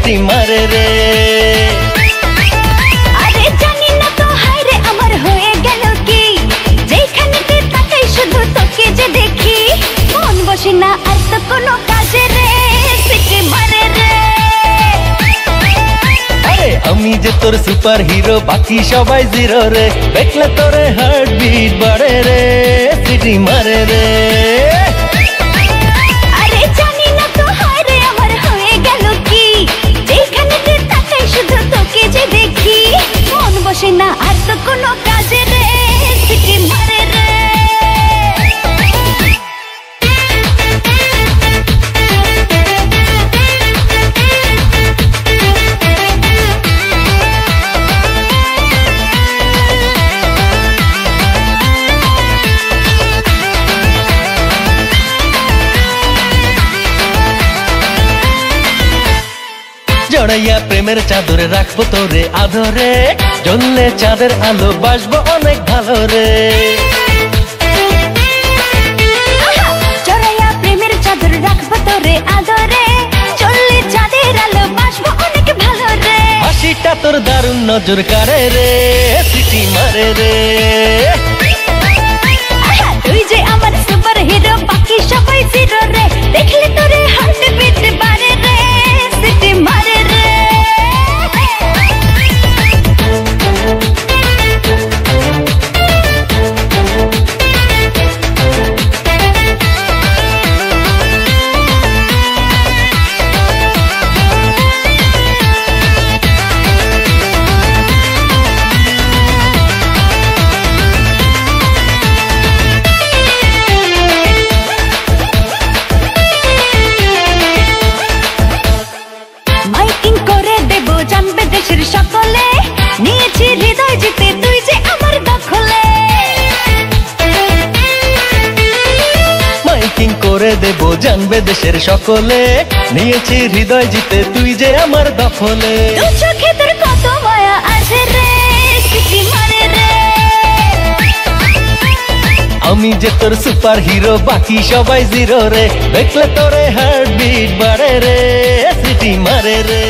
City মারে রে। আরে জানি না তো হায় রে আমার হয়ে গেল কি, যেখানে তুই তাকাই শুধু তোকে যে দেখি, মন বসে না আর তো কোনো কাজে রে, সিটি মারে রে। আরে আমি যে তোর সুপার হিরো, বাকি সবাই জিরো রে, দেখলে তোরে হার্ট বিট বাড়ে রে, সিটি মারে রে। আরে জানি না তো হায় রে আমার হয়ে গেল কি, যেখানে তুই তাকাই শুধু তোকে যে দেখি, মন বসে না আর তো কোনো কাজে রে, সিটি মারে রে। জড়াইয়া প্রেমের চাদরে রাখবো তোরে আদরে, জ্বললে চাঁদের আলো বাসবো অনেক ভালো রে। জড়াইয়া প্রেমের চাদর রাখবো তোরে আদরে, চললে চাঁদের আলো বাসবো অনেক ভালো রে। হাসিটা তোর দারুণ নজর কাড়ে রে, সিটি মারে রে। তুই যে আমার সুপার হিরো, বাকি সবাই জিরো রে, দেখলে তোরে হার্ট বিট বাড়ে রে, সিটি মারে রে। মাইকিং করে দেব জানবে দেশের সকলে, নিয়েছি হৃদয় জিতে তুই যে আমার দখলে। মাইকিং করে দেব জানবে দেশের সকলে, নিয়েছি হৃদয় জিতে তুই যে আমার দখলে। দু চোখে তোর কত মায়া আছে রে, সিটি মারে রে। আমি যে তোর সুপার হিরো, বাকি সবাই জিরো রে, দেখলে তোরে হার্ট বিট বাড়ে রে, সিটি মারে রে।